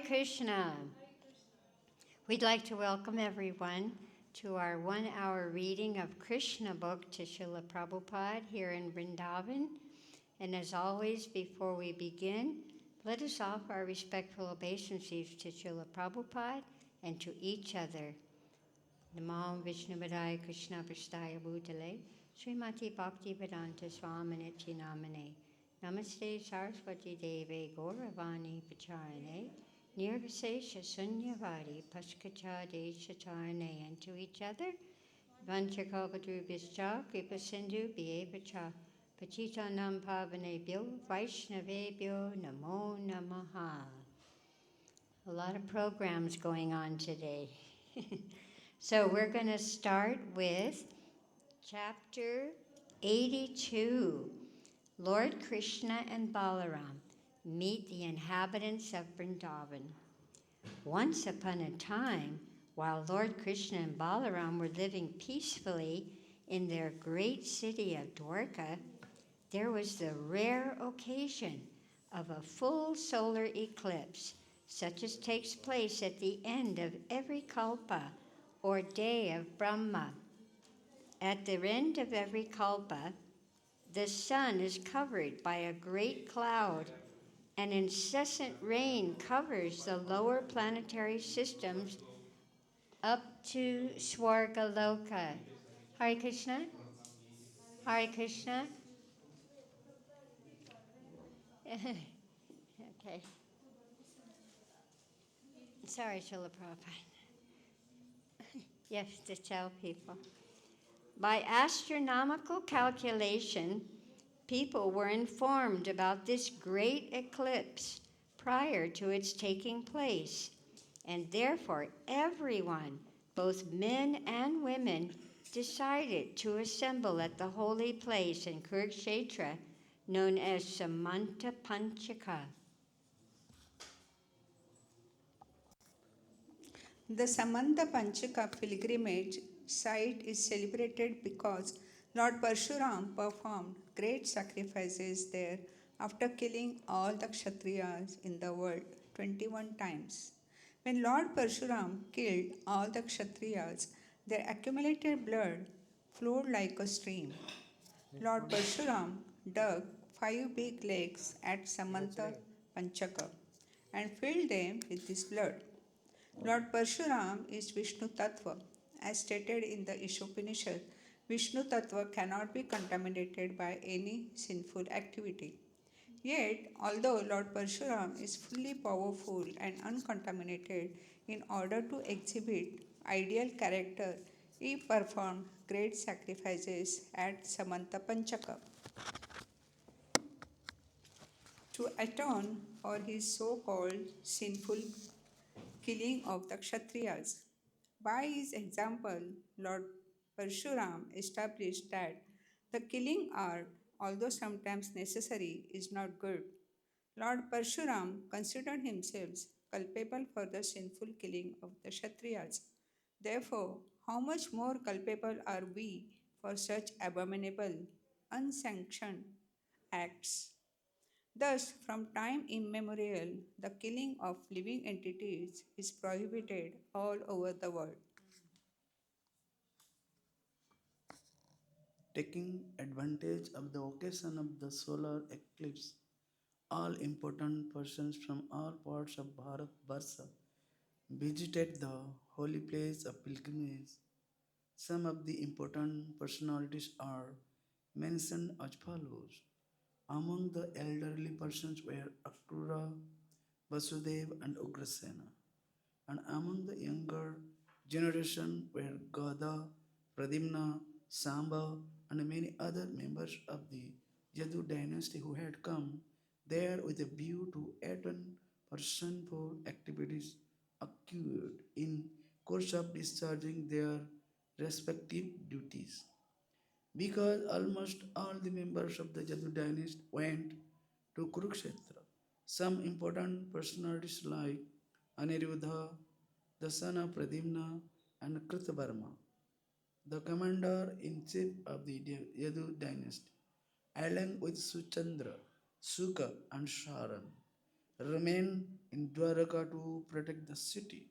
Krishna. We'd like to welcome everyone to our 1-hour reading of Krishna book to Srila Prabhupada here in Vrindavan. And as always, before we begin, let us offer our respectful obeisances to Srila Prabhupada and to each other. Namo Vishnuvadaya Krishna Prasthaya Bhutale Srimati Bhakti-Vedanta Swaminiti Namane Namaste Saraswati Deve Gauravani Pacharane Nirvisesha Sunyavari Paskacha Deshatarane. And to each other, Vanchakalpadrubhischa Kripa Sindhu Bhyevacha Pachitanam Pavanebhyo Vaishnavebhyo Namo Namaha. A lot of programs going on today. So we're going to start with chapter 82. Lord Krishna and Balaram meet the inhabitants of Vrindavan. Once upon a time, while Lord Krishna and Balaram were living peacefully in their great city of Dwarka, there was the rare occasion of a full solar eclipse, such as takes place at the end of every kalpa, or day of Brahma. At the end of every kalpa, the sun is covered by a great cloud, and incessant rain covers the lower planetary systems up to Swargaloka. Hare Krishna? Hare Krishna? Okay. Sorry, Srila Prabhupada. You have to tell people. By astronomical calculation, people were informed about this great eclipse prior to its taking place, and therefore everyone, both men and women, decided to assemble at the holy place in Kurukshetra known as Samanta Panchaka. The Samanta Panchaka pilgrimage site is celebrated because Lord Parshuram performed great sacrifices there after killing all the Kshatriyas in the world 21 times. When Lord Parshuram killed all the Kshatriyas, their accumulated blood flowed like a stream. Lord Parshuram dug 5 big lakes at Samanta Panchaka and filled them with this blood. Lord Parshuram is Vishnu Tattva. As stated in the Ishopanishad, Vishnu Tattva cannot be contaminated by any sinful activity. Yet, although Lord Parshuram is fully powerful and uncontaminated, in order to exhibit ideal character, he performed great sacrifices at Samanta Panchaka. To atone for his so-called sinful killing of the Kshatriyas. By his example, Lord Parshuram established that the killing art, although sometimes necessary, is not good. Lord Parshuram considered himself culpable for the sinful killing of the Kshatriyas. Therefore, how much more culpable are we for such abominable, unsanctioned acts? Thus, from time immemorial, the killing of living entities is prohibited all over the world. Taking advantage of the occasion of the solar eclipse, all important persons from all parts of Bharat Varsha visited the holy place of pilgrimage. Some of the important personalities are mentioned as follows. Among the elderly persons were Akrura, Vasudev, and Ugrasena. And among the younger generation were Gada, Pradimna, Samba, and many other members of the Yadu dynasty who had come there with a view to atone for sinful activities occurred in course of discharging their respective duties. Because almost all the members of the Yadu dynasty went to Kurukshetra, some important personalities like Aniruddha, the son of Pradimna, and Kritavarma, the commander-in-chief of the Yadu dynasty, along with Suchandra, Sukha, and Sharan, remained in Dwaraka to protect the city.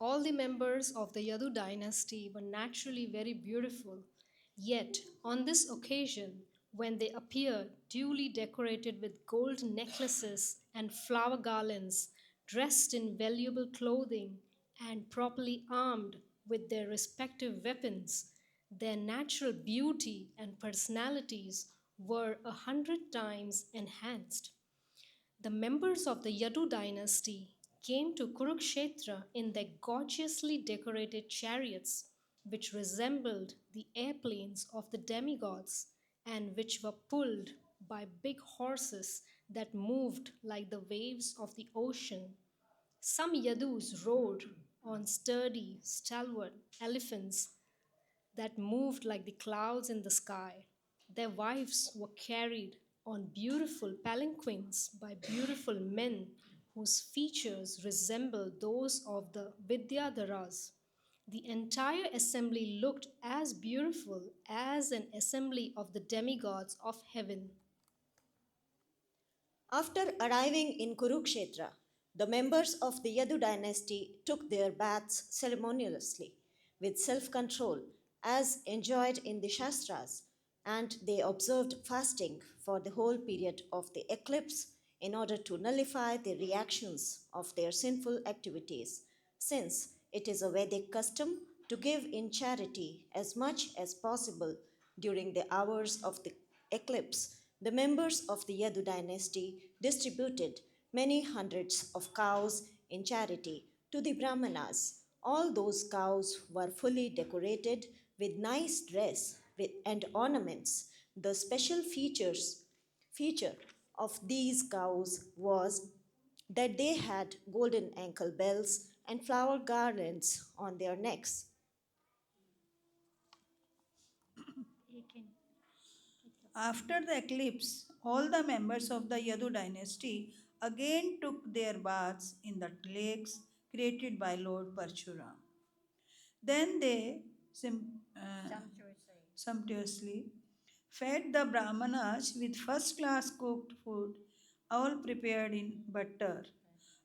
All the members of the Yadu dynasty were naturally very beautiful, yet, on this occasion, when they appeared duly decorated with gold necklaces and flower garlands, dressed in valuable clothing, and properly armed with their respective weapons, their natural beauty and personalities were 100 times enhanced. The members of the Yadu dynasty came to Kurukshetra in their gorgeously decorated chariots, which resembled the airplanes of the demigods and which were pulled by big horses that moved like the waves of the ocean. Some Yadus rode on sturdy, stalwart elephants that moved like the clouds in the sky. Their wives were carried on beautiful palanquins by beautiful men whose features resembled those of the Vidyadharas. The entire assembly looked as beautiful as an assembly of the demigods of heaven. After arriving in Kurukshetra, the members of the Yadu dynasty took their baths ceremoniously, with self control, as enjoined in the Shastras, and they observed fasting for the whole period of the eclipse in order to nullify the reactions of their sinful activities, since it is a Vedic custom to give in charity as much as possible during the hours of the eclipse. The members of the Yadu dynasty distributed many hundreds of cows in charity to the Brahmanas. All those cows were fully decorated with nice dress and ornaments. The special feature of these cows was that they had golden ankle bells and flower garlands on their necks. After the eclipse, all the members of the Yadu dynasty again took their baths in the lakes created by Lord Parshuram. Then they sumptuously fed the Brahmanas with first class cooked food, all prepared in butter.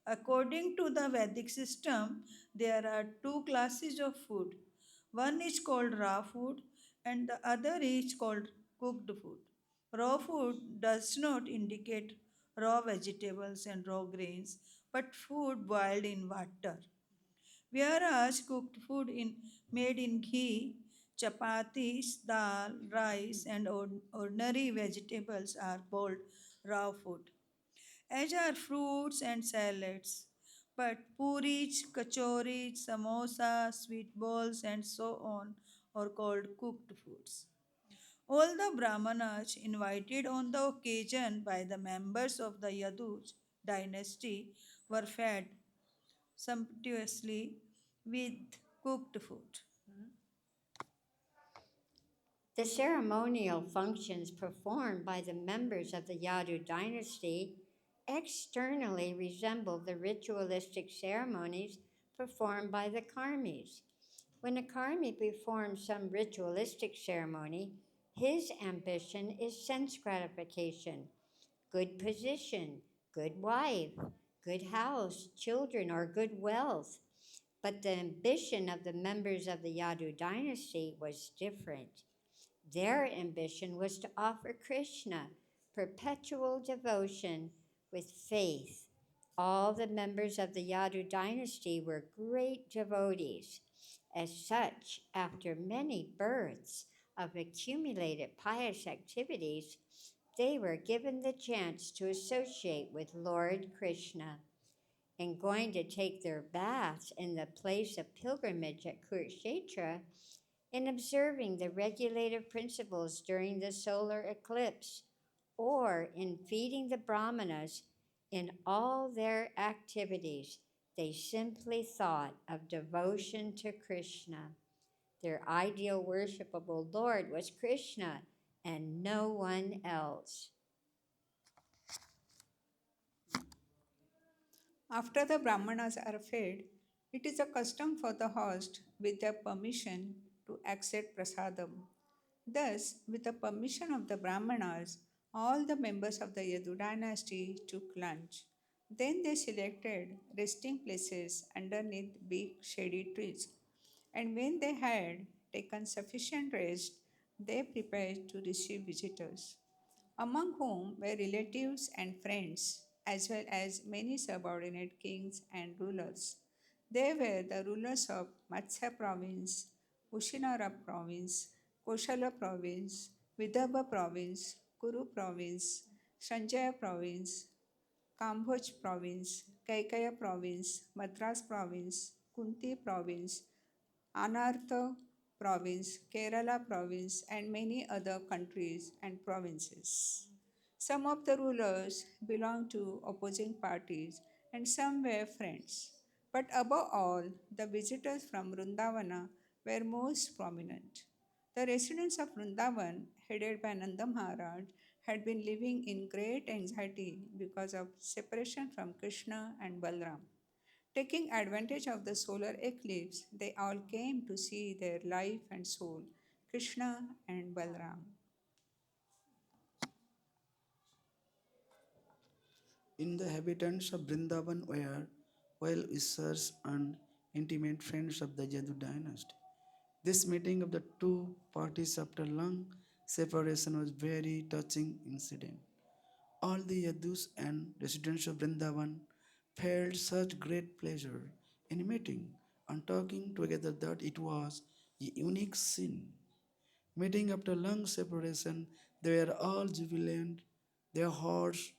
According to the Vedic system, there are two classes of food. One is called raw food, and the other is called cooked food. Raw food does not indicate raw vegetables and raw grains, but food boiled in water. Whereas cooked food made in ghee, chapatis, dal, rice, and ordinary vegetables are called raw food, as are fruits and salads. But puris, kachoris, samosas, sweet balls, and so on are called cooked foods. All the Brahmanas invited on the occasion by the members of the Yadu dynasty were fed sumptuously with cooked food. The ceremonial functions performed by the members of the Yadu dynasty externally resemble the ritualistic ceremonies performed by the Karmis. When a Karmi performs some ritualistic ceremony, his ambition is sense gratification, good position, good wife, good house, children, or good wealth. But the ambition of the members of the Yadu dynasty was different. Their ambition was to offer Krishna perpetual devotion with faith. All the members of the Yadu dynasty were great devotees. As such, after many births of accumulated pious activities, they were given the chance to associate with Lord Krishna. In going to take their baths in the place of pilgrimage at Kurukshetra, in observing the regulative principles during the solar eclipse, or in feeding the Brahmanas, in all their activities, they simply thought of devotion to Krishna. Their ideal worshipable Lord was Krishna and no one else. After the Brahmanas are fed, it is a custom for the host, with their permission, to accept prasadam. Thus, with the permission of the Brahmanas, all the members of the Yadu dynasty took lunch. Then they selected resting places underneath big shady trees. And when they had taken sufficient rest, they prepared to receive visitors, among whom were relatives and friends, as well as many subordinate kings and rulers. They were the rulers of Matsya province, Kushinara province, Koshala province, Vidarbha province, Kuru province, Sanjaya province, Kamboj province, Kaikaya province, Madras province, Kunti province, Anartha province, Kerala province, and many other countries and provinces. Some of the rulers belonged to opposing parties and some were friends. But above all, the visitors from Vrindavana were most prominent. The residents of Vrindavan, headed by Nanda Maharaj, had been living in great anxiety because of separation from Krishna and Balram. Taking advantage of the solar eclipse, they all came to see their life and soul, Krishna and Balram. In the inhabitants of Vrindavan were well wishers and intimate friends of the Yadu dynasty. This meeting of the two parties after long separation was very touching incident. All the Yadus and residents of Vrindavan felt such great pleasure in meeting and talking together that it was a unique scene. Meeting after long separation, they were all jubilant, their hearts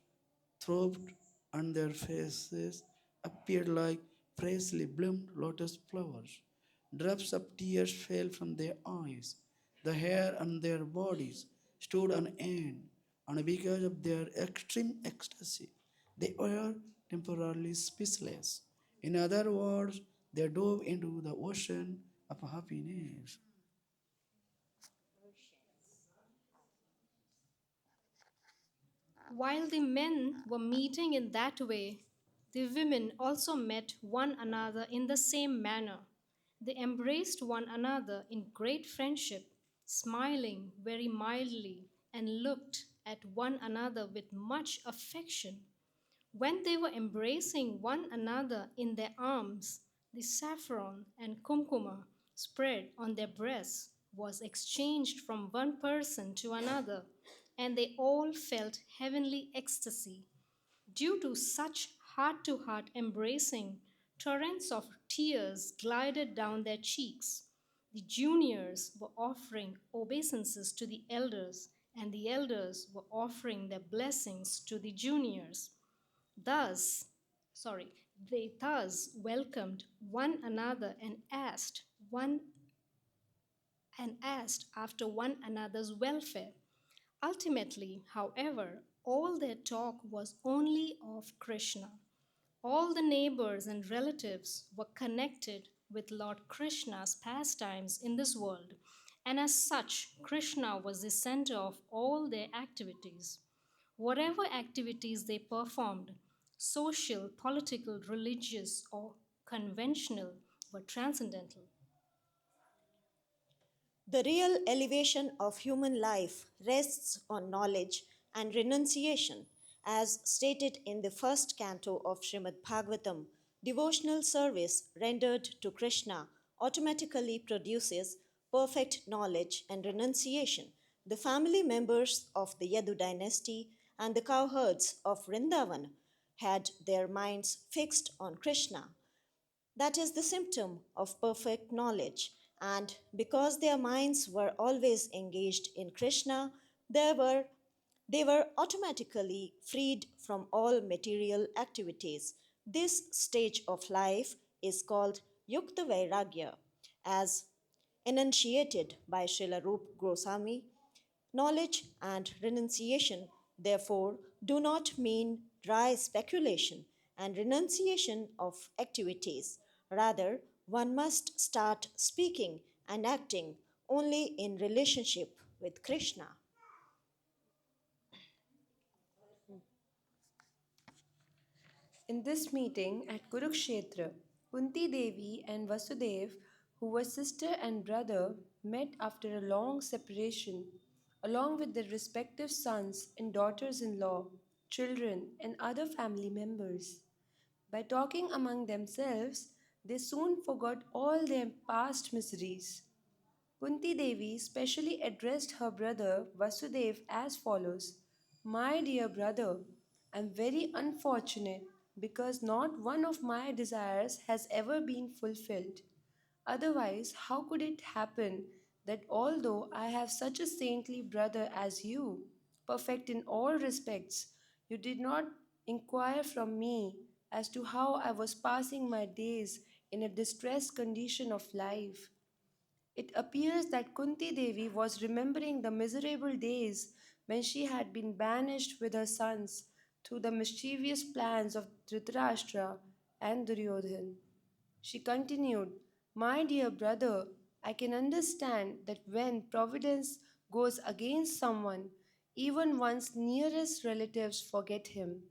throbbed, and their faces appeared like freshly bloomed lotus flowers. Drops of tears fell from their eyes. The hair on their bodies stood on end, and because of their extreme ecstasy, they were temporarily speechless. In other words, they dove into the ocean of happiness. While the men were meeting in that way, the women also met one another in the same manner. They embraced one another in great friendship, smiling very mildly, and looked at one another with much affection. When they were embracing one another in their arms, the saffron and kumkuma spread on their breasts was exchanged from one person to another, and they all felt heavenly ecstasy. Due to such heart to heart embracing, torrents of tears glided down their cheeks. The juniors were offering obeisances to the elders, and the elders were offering their blessings to the juniors. Thus, sorry, they thus welcomed one another and asked after one another's welfare. Ultimately, however, all their talk was only of Krishna. All the neighbors and relatives were connected with Lord Krishna's pastimes in this world, and as such, Krishna was the center of all their activities. Whatever activities they performed, social, political, religious, or conventional, were transcendental. The real elevation of human life rests on knowledge and renunciation. As stated in the first canto of Srimad Bhagavatam, devotional service rendered to Krishna automatically produces perfect knowledge and renunciation. The family members of the Yadu dynasty and the cowherds of Vrindavan had their minds fixed on Krishna. That is the symptom of perfect knowledge. And because their minds were always engaged in Krishna, they were, they were automatically freed from all material activities. This stage of life is called Yukta Vairagya, as enunciated by Srila Rup Goswami. Knowledge and renunciation, therefore, do not mean dry speculation and renunciation of activities. Rather, one must start speaking and acting only in relationship with Krishna. In this meeting at Kurukshetra, Kunti Devi and Vasudev, who were sister and brother, met after a long separation, along with their respective sons and daughters in law, children, and other family members. By talking among themselves, they soon forgot all their past miseries. Kunti Devi specially addressed her brother Vasudev as follows: My dear brother, I am very unfortunate because not one of my desires has ever been fulfilled. Otherwise, how could it happen that although I have such a saintly brother as you, perfect in all respects, you did not inquire from me as to how I was passing my days in a distressed condition of life? It appears that Kunti Devi was remembering the miserable days when she had been banished with her sons through the mischievous plans of Dhritarashtra and Duryodhan. She continued, My dear brother, I can understand that when Providence goes against someone, even one's nearest relatives forget him.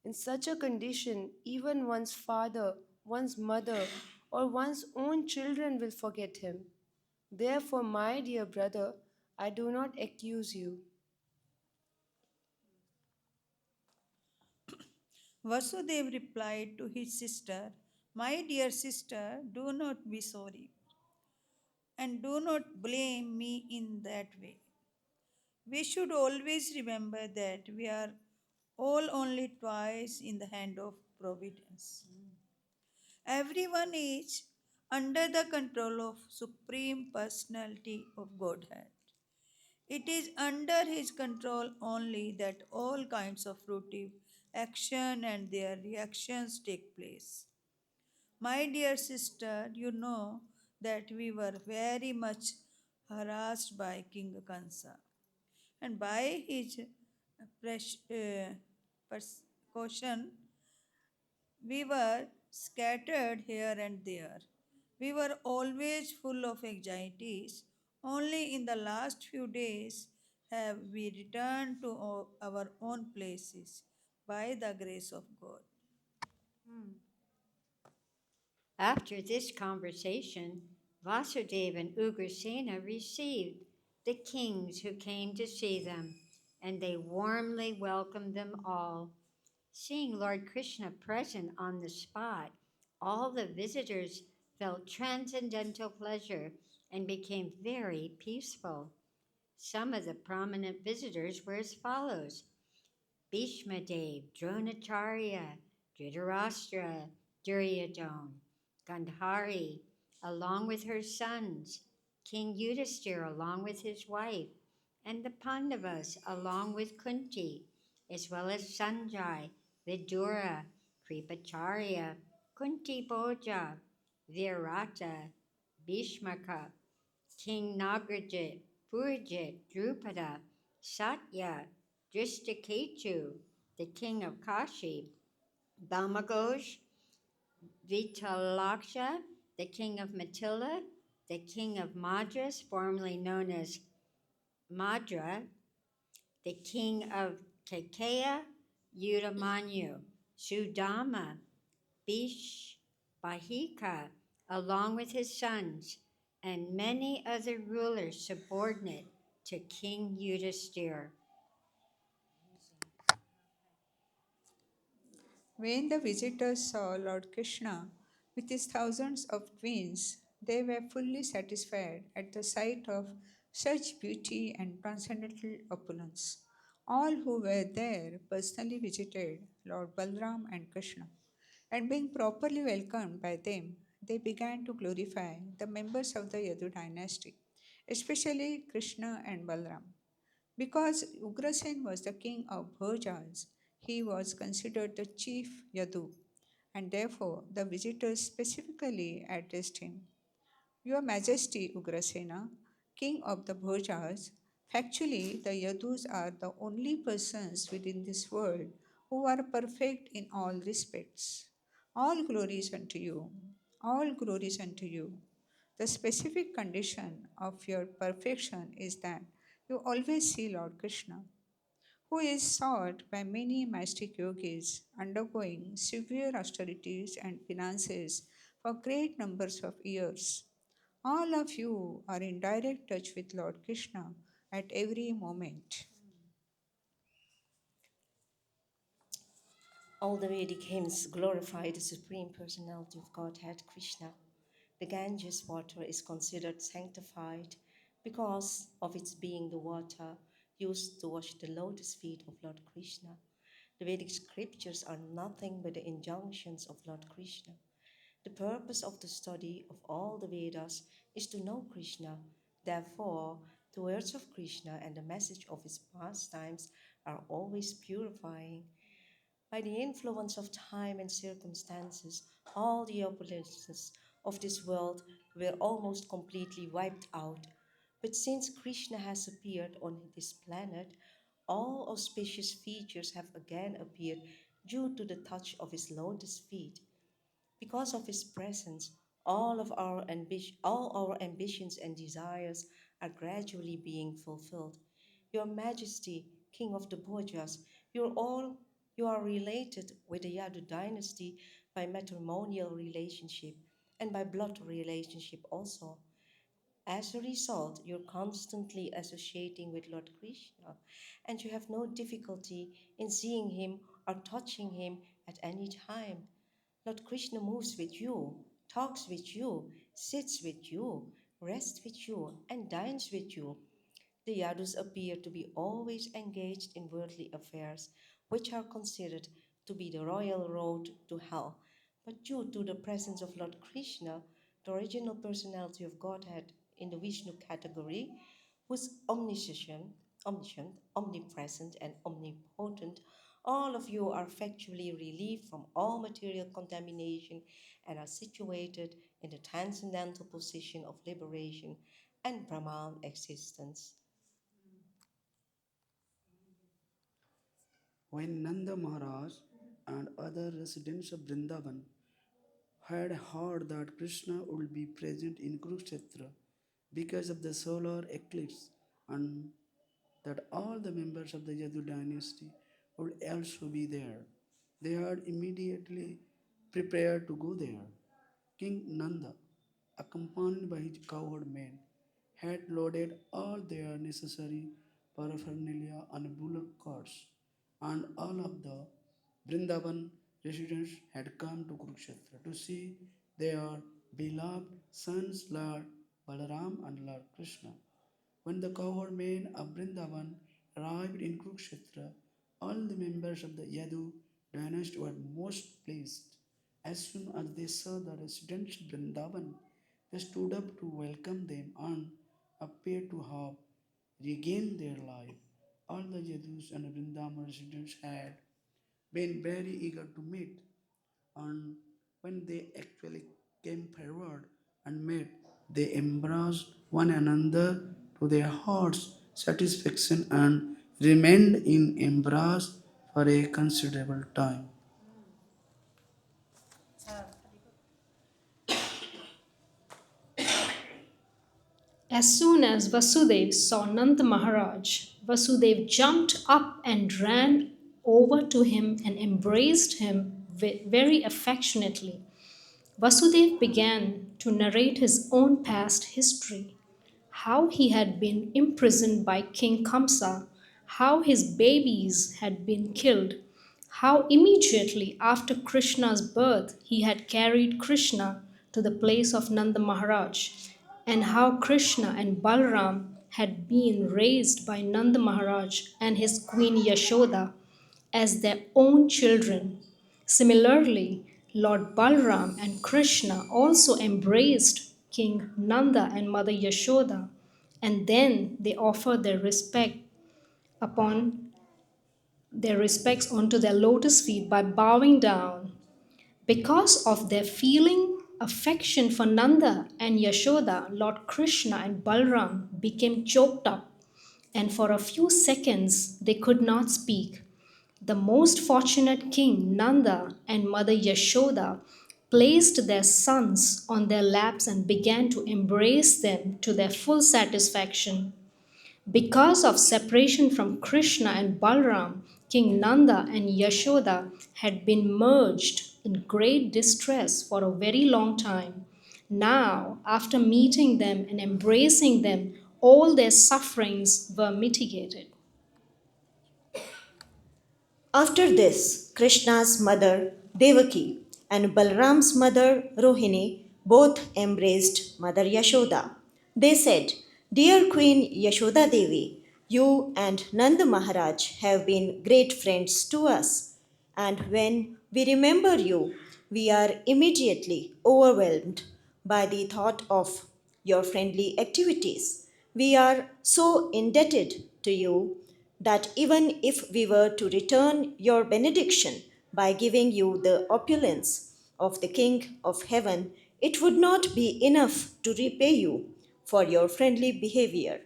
In such a condition, even one's father, one's mother, or one's own children will forget him. Therefore, my dear brother, I do not accuse you. Vasudev replied to his sister, My dear sister, do not be sorry and do not blame me in that way. We should always remember that we are all only twice in the hand of providence. Everyone is under the control of Supreme Personality of Godhead. It is under his control only that all kinds of fruitive action and their reactions take place. My dear sister, you know that we were very much harassed by King Kansa and by his persecution we were scattered here and there. We were always full of anxieties. Only in the last few days have we returned to our own places by the grace of God. After this conversation, Vasudeva and Ugrasena received the kings who came to see them, and they warmly welcomed them all. Seeing Lord Krishna present on the spot, all the visitors felt transcendental pleasure and became very peaceful. Some of the prominent visitors were as follows: Bhishmadev, Dronacharya, Dhritarashtra, Duryodhana, Gandhari, along with her sons, King Yudhisthira along with his wife, and the Pandavas along with Kunti, as well as Sanjay, Vidura, Kripacharya, Kunti Bhoja, Virata, Bhishmaka, King Nagrajit, Purajit, Drupada, Satya, Drishtaketu, the king of Kashi, Dhamaghosh, Vitalaksha, the king of Matilla, the king of Madras, formerly known as Madra, the king of Kekeya, Udamanyu, Sudama, Bahika, along with his sons, and many other rulers subordinate to King Yudhisthira. When the visitors saw Lord Krishna with his thousands of queens, they were fully satisfied at the sight of such beauty and transcendental opulence. All who were there personally visited Lord Balram and Krishna, and being properly welcomed by them, they began to glorify the members of the Yadu dynasty, especially Krishna and Balram. Because Ugrasen was the king of Bhojas, he was considered the chief Yadu, and therefore the visitors specifically addressed him: Your Majesty Ugrasena, king of the Bhojas, factually the Yadus are the only persons within this world who are perfect in all respects. All glories unto you, all glories unto you. The specific condition of your perfection is that you always see Lord Krishna, who is sought by many mystic yogis undergoing severe austerities and penances for great numbers of years. All of you are in direct touch with Lord Krishna at every moment. All the Vedic hymns glorify the Supreme Personality of Godhead, Krishna. The Ganges water is considered sanctified because of its being the water used to wash the lotus feet of Lord Krishna. The Vedic scriptures are nothing but the injunctions of Lord Krishna. The purpose of the study of all the Vedas is to know Krishna. Therefore, the words of Krishna and the message of his pastimes are always purifying. By the influence of time and circumstances, all the opulences of this world were almost completely wiped out. But since Krishna has appeared on this planet, all auspicious features have again appeared due to the touch of his lotus feet. Because of his presence, all our ambitions and desires are gradually being fulfilled. Your Majesty, King of the Bhojas, you are related with the Yadu dynasty by matrimonial relationship and by blood relationship also. As a result, you're constantly associating with Lord Krishna, and you have no difficulty in seeing him or touching him at any time. Lord Krishna moves with you, talks with you, sits with you, rests with you, and dines with you. The Yadus appear to be always engaged in worldly affairs, which are considered to be the royal road to hell. But due to the presence of Lord Krishna, the original personality of Godhead in the Vishnu category, who's omniscient, omnipresent, and omnipotent, all of you are factually relieved from all material contamination and are situated in the transcendental position of liberation and Brahman existence. When Nanda Maharaj and other residents of Vrindavan had heard that Krishna would be present in Kurukshetra because of the solar eclipse and that all the members of the Yadu dynasty would also be there, they had immediately prepared to go there. King Nanda, accompanied by his cowherd men, had loaded all their necessary paraphernalia on bullock carts, and all of the Vrindavan residents had come to Kurukshetra to see their beloved sons Lord Balaram and Lord Krishna. When the cowherd men of Vrindavan arrived in Kurukshetra, all the members of the Yadu dynasty were most pleased. As soon as they saw the residents of Vrindavan, they stood up to welcome them and appeared to have regained their life. All the Yadus and Vrindavan residents had been very eager to meet, and when they actually came forward and met, they embraced one another to their heart's satisfaction and remained in embrace for a considerable time. As soon as Vasudev saw Nanda Maharaj, Vasudev jumped up and ran over to him and embraced him very affectionately. Vasudev began to narrate his own past history, how he had been imprisoned by King Kamsa, how his babies had been killed, how immediately after Krishna's birth he had carried Krishna to the place of Nanda Maharaj, and how Krishna and Balram had been raised by Nanda Maharaj and his queen Yashoda as their own children. Similarly, Lord Balram and Krishna also embraced King Nanda and Mother Yashoda, and then they offered upon their respects onto their lotus feet by bowing down. Because of their feeling affection for Nanda and Yashoda, Lord Krishna and Balram became choked up, and for a few seconds they could not speak. The most fortunate king, Nanda, and Mother Yashoda placed their sons on their laps and began to embrace them to their full satisfaction. Because of separation from Krishna and Balram, King Nanda and Yashoda had been merged in great distress for a very long time. Now, after meeting them and embracing them, all their sufferings were mitigated. After this, Krishna's mother Devaki and Balram's mother Rohini both embraced Mother Yashoda. They said, "Dear Queen Yashoda Devi, you and Nanda Maharaj have been great friends to us, and when we remember you, we are immediately overwhelmed by the thought of your friendly activities. We are so indebted to you that even if we were to return your benediction by giving you the opulence of the King of Heaven, it would not be enough to repay you for your friendly behavior.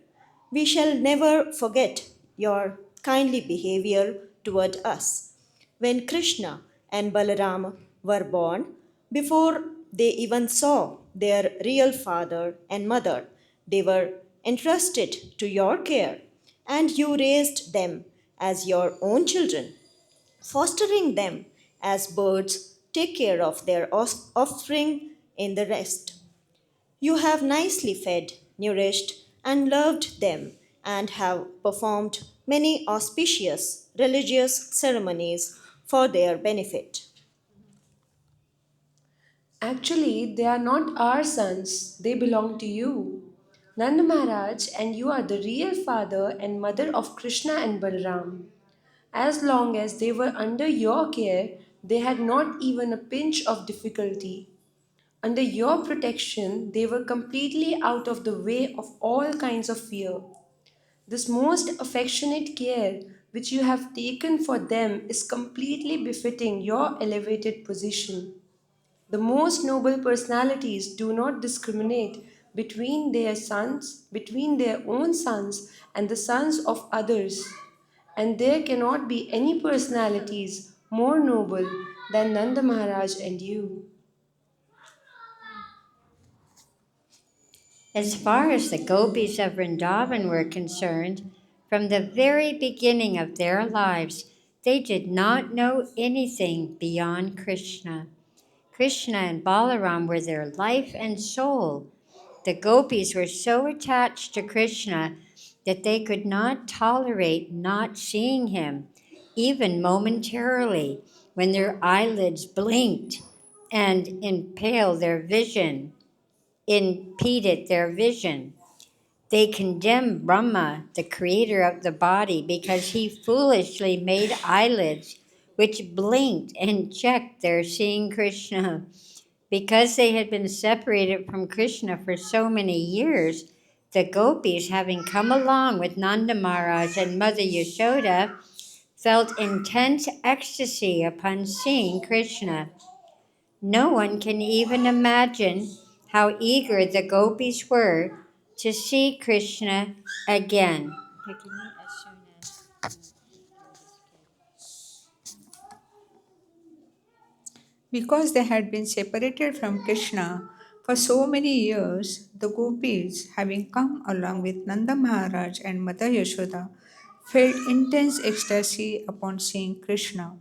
We shall never forget your kindly behavior toward us. When Krishna and Balaram were born, before they even saw their real father and mother, they were entrusted to your care, and you raised them as your own children, fostering them as birds take care of their offspring in the nest. You have nicely fed, nourished, and loved them, and have performed many auspicious religious ceremonies for their benefit. Actually, they are not our sons, they belong to you. Nanda Maharaj and you are the real father and mother of Krishna and Balaram. As long as they were under your care, they had not even a pinch of difficulty. Under your protection, they were completely out of the way of all kinds of fear. This most affectionate care which you have taken for them is completely befitting your elevated position. The most noble personalities do not discriminate between their own sons and the sons of others. And there cannot be any personalities more noble than Nanda Maharaj and you. As far as the gopis of Vrindavan were concerned, from the very beginning of their lives, they did not know anything beyond Krishna. Krishna and Balaram were their life and soul. The gopis were so attached to Krishna that they could not tolerate not seeing him, even momentarily, when their eyelids blinked and impeded their vision. They condemned Brahma, the creator of the body, because he foolishly made eyelids which blinked and checked their seeing Krishna. Because they had been separated from Krishna for so many years, the gopis, having come along with Nanda Maharaj and Mother Yashoda, felt intense ecstasy upon seeing Krishna. No one can even imagine how eager the gopis were to see Krishna again. Because they had been separated from Krishna for so many years, the gopis, having come along with Nanda Maharaj and Mother Yashoda, felt intense ecstasy upon seeing Krishna.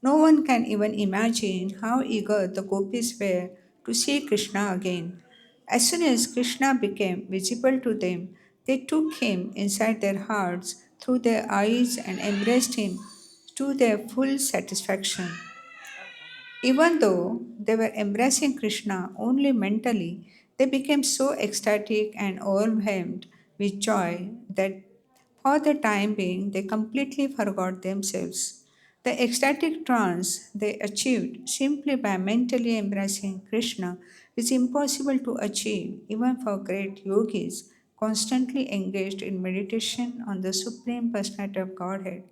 No one can even imagine how eager the gopis were to see Krishna again. As soon as Krishna became visible to them, they took him inside their hearts through their eyes and embraced him to their full satisfaction. Even though they were embracing Krishna only mentally, they became so ecstatic and overwhelmed with joy that for the time being they completely forgot themselves. The ecstatic trance they achieved simply by mentally embracing Krishna is impossible to achieve even for great yogis constantly engaged in meditation on the Supreme Personality of Godhead.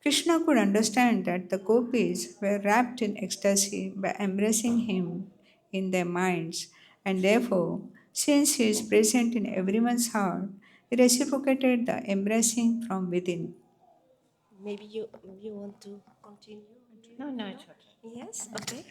Krishna could understand that the gopis were wrapped in ecstasy by embracing him in their minds, and therefore, since he is present in everyone's heart, he reciprocated the embracing from within. Maybe you want to continue? No, it's okay. Yes, okay.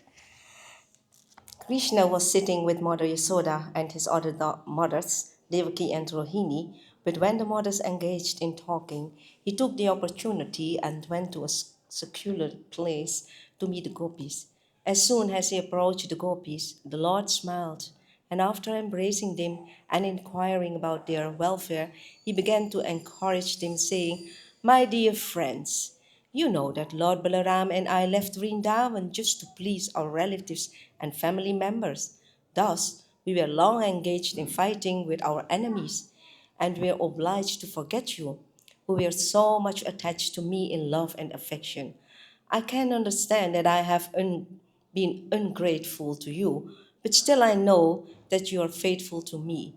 Krishna was sitting with Mother Yasoda and his other mothers, Devaki and Rohini, but when the mothers engaged in talking, he took the opportunity and went to a secluded place to meet the gopis. As soon as he approached the gopis, the Lord smiled And after embracing them and inquiring about their welfare, he began to encourage them, saying, "My dear friends, you know that Lord Balaram and I left Vrindavan just to please our relatives and family members. Thus, we were long engaged in fighting with our enemies, and were obliged to forget you, who were so much attached to me in love and affection. I can understand that I have been ungrateful to you, but still I know that you are faithful to me.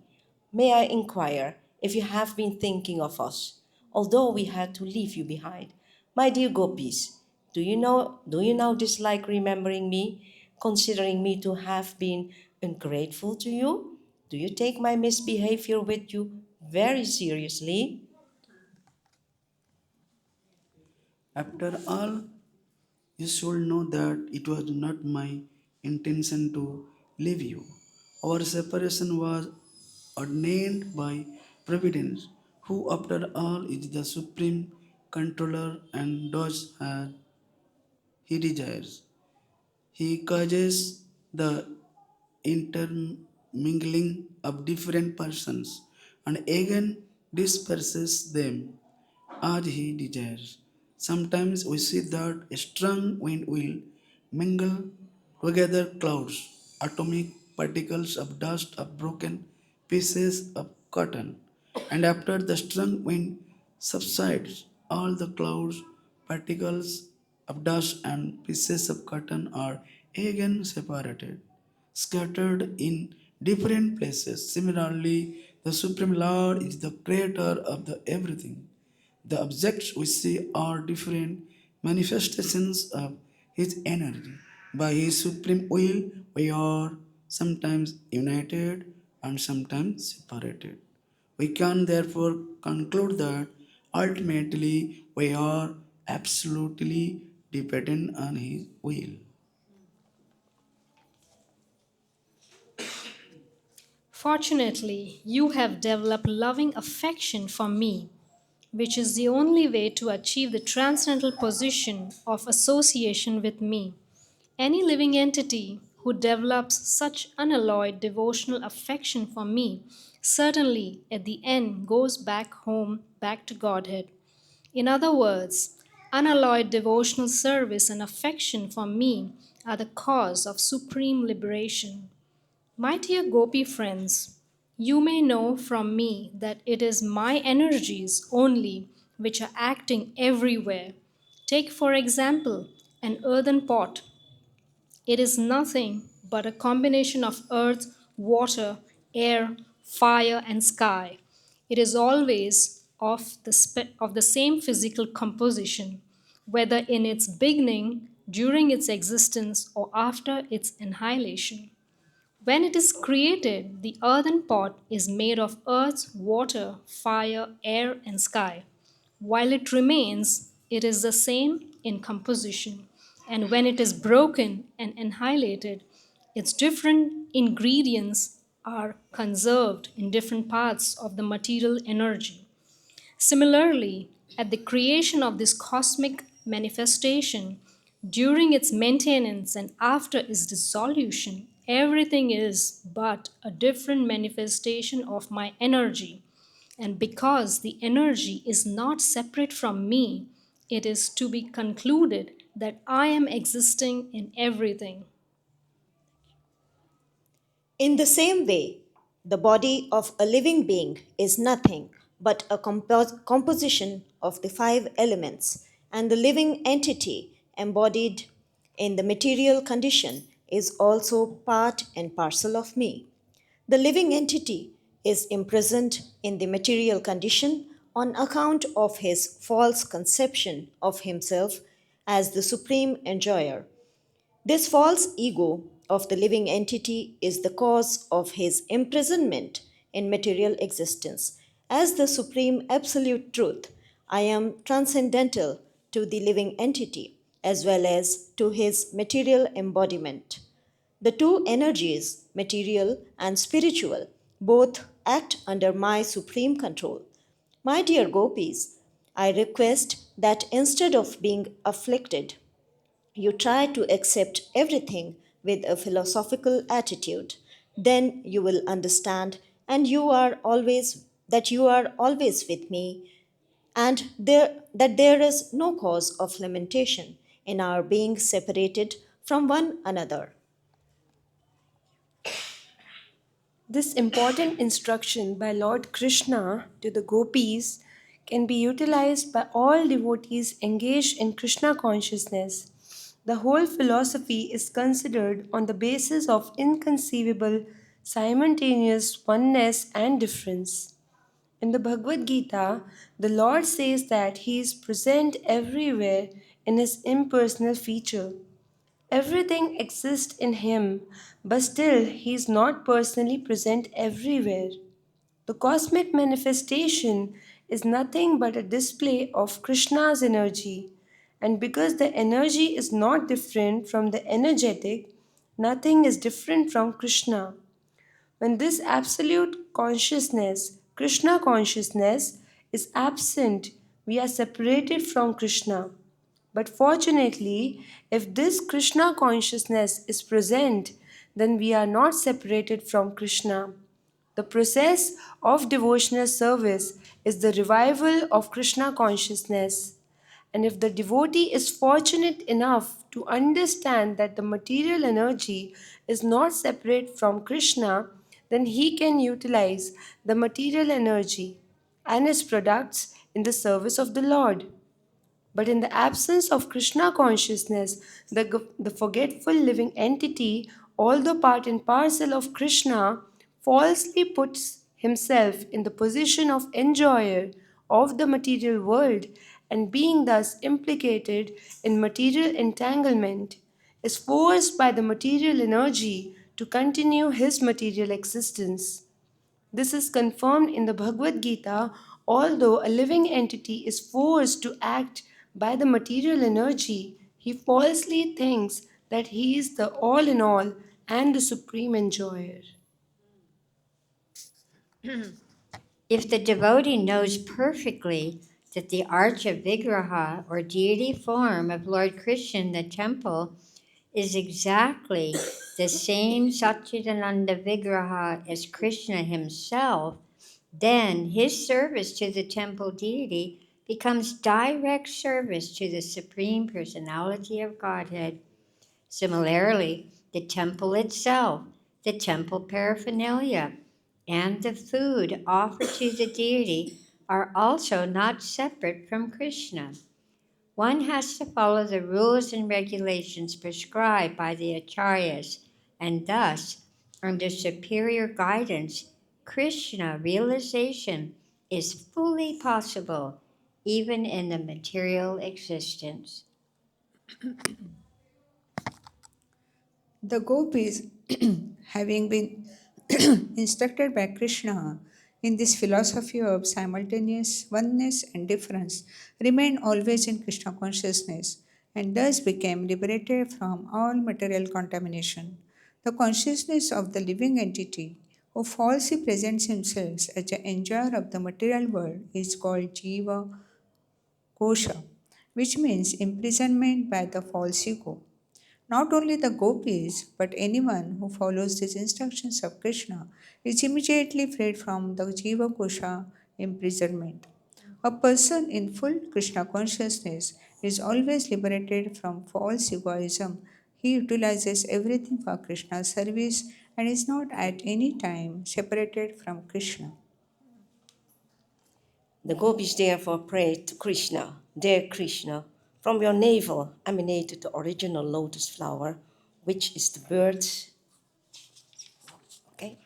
May I inquire if you have been thinking of us, although we had to leave you behind? My dear gopis, do you now dislike remembering me, considering me to have been ungrateful to you? Do you take my misbehavior with you very seriously?" After all, you should know that it was not my intention to leave you. Our separation was ordained by Providence, who, after all, is the supreme controller and does as he desires. He causes the intermingling of different persons and again disperses them as he desires. Sometimes we see that a strong wind will mingle together clouds, atomic particles of dust, of broken pieces of cotton, and after the strong wind subsides, all the clouds, particles of dust, and pieces of cotton are again separated, scattered in different places. Similarly, the Supreme Lord is the creator of the everything. The objects we see are different manifestations of His energy. By His supreme will, we are sometimes united and sometimes separated. We can therefore conclude that ultimately we are absolutely dependent on His will. Fortunately, you have developed loving affection for me, which is the only way to achieve the transcendental position of association with me. Any living entity who develops such unalloyed devotional affection for me certainly at the end goes back home, back to Godhead. In other words, unalloyed devotional service and affection for me are the cause of supreme liberation. My dear Gopi friends, you may know from me that it is my energies only which are acting everywhere. Take, for example, an earthen pot. It is nothing but a combination of earth, water, air, fire, and sky. It is always of the same physical composition, whether in its beginning, during its existence, or after its annihilation. When it is created, the earthen pot is made of earth, water, fire, air, and sky. While it remains, it is the same in composition. And when it is broken and annihilated, its different ingredients are conserved in different parts of the material energy. Similarly, at the creation of this cosmic manifestation, during its maintenance and after its dissolution, everything is but a different manifestation of my energy. And because the energy is not separate from me, it is to be concluded that I am existing in everything. In the same way, the body of a living being is nothing but a composition of the five elements, and the living entity embodied in the material condition is also part and parcel of me. The living entity is imprisoned in the material condition on account of his false conception of himself as the supreme enjoyer. This false ego of the living entity is the cause of his imprisonment in material existence. As the supreme absolute truth, I am transcendental to the living entity as well as to his material embodiment. The two energies, material and spiritual, both act under my supreme control. My dear gopis, I request that instead of being afflicted, you try to accept everything with a philosophical attitude. Then you will understand and you are always that you are always with me and that there is no cause of lamentation in our being separated from one another. This important instruction by Lord Krishna to the gopis can be utilized by all devotees engaged in Krishna consciousness. The whole philosophy is considered on the basis of inconceivable simultaneous oneness and difference. In the Bhagavad-Gita, the Lord says that He is present everywhere in His impersonal feature. Everything exists in Him, but still He is not personally present everywhere. The cosmic manifestation is nothing but a display of Krishna's energy, and because the energy is not different from the energetic, nothing is different from Krishna. When this absolute consciousness, Krishna consciousness, is absent, we are separated from Krishna. But fortunately, if this Krishna consciousness is present, then we are not separated from Krishna. The process of devotional service is the revival of Krishna consciousness. And if the devotee is fortunate enough to understand that the material energy is not separate from Krishna, then he can utilize the material energy and its products in the service of the Lord. But in the absence of Krishna consciousness, the forgetful living entity, although part and parcel of Krishna, falsely puts himself in the position of enjoyer of the material world and being thus implicated in material entanglement, is forced by the material energy to continue his material existence. This is confirmed in the Bhagavad Gita. Although a living entity is forced to act by the material energy, he falsely thinks that he is the all in all and the supreme enjoyer. If the devotee knows perfectly that the Archa Vigraha or deity form of Lord Krishna in the temple is exactly the same Satchidananda Vigraha as Krishna himself, then his service to the temple deity becomes direct service to the Supreme Personality of Godhead. Similarly, the temple itself, the temple paraphernalia, and the food offered to the deity are also not separate from Krishna. One has to follow the rules and regulations prescribed by the acharyas, and thus, under superior guidance, Krishna realization is fully possible even in the material existence. The gopis, having been instructed by Krishna in this philosophy of simultaneous oneness and difference, remained always in Krishna consciousness and thus became liberated from all material contamination. The consciousness of the living entity who falsely presents himself as the enjoyer of the material world is called Jiva Kosha, which means imprisonment by the false ego. Not only the gopis, but anyone who follows these instructions of Krishna is immediately freed from the Jiva Kosha imprisonment. A person in full Krishna consciousness is always liberated from false egoism. He utilizes everything for Krishna's service and is not at any time separated from Krishna. The gopis therefore prayed to Krishna, "Dear Krishna, from your navel emanated the original lotus flower, which is okay,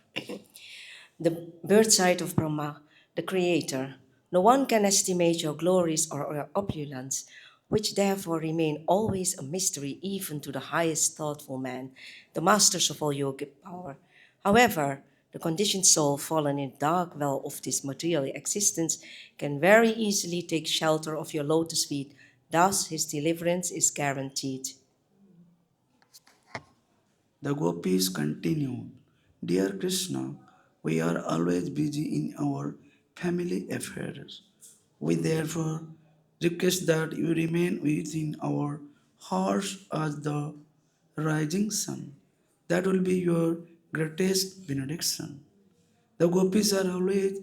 the birth side of Brahma, the creator. No one can estimate your glories or your opulence, which therefore remain always a mystery even to the highest thoughtful man, the masters of all yogic power. However, the conditioned soul fallen in the dark well of this material existence can very easily take shelter of your lotus feet. Thus, his deliverance is guaranteed." The gopis continued, Dear Krishna, we are always busy in our family affairs. We therefore request that you remain within our hearts as the rising sun. That will be your greatest benediction. The gopis are always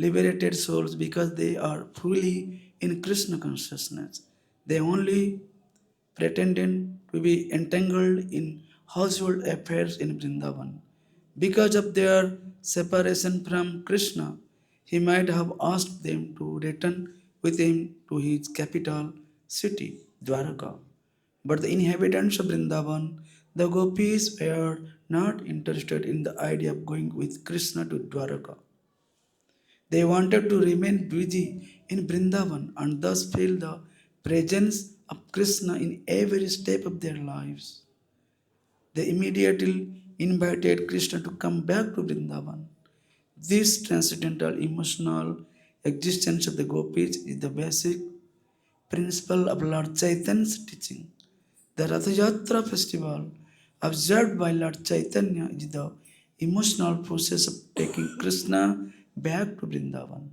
liberated souls because they are fully in Krishna consciousness. They only pretended to be entangled in household affairs in Vrindavan. Because of their separation from Krishna, he might have asked them to return with him to his capital city, Dwaraka. But the inhabitants of Vrindavan, the gopis, were not interested in the idea of going with Krishna to Dwaraka. They wanted to remain busy in Vrindavan and thus feel the presence of Krishna in every step of their lives. They immediately invited Krishna to come back to Vrindavan. This transcendental emotional existence of the gopis is the basic principle of Lord Chaitanya's teaching. The Rath Yatra festival observed by Lord Chaitanya is the emotional process of taking Krishna back to Vrindavan.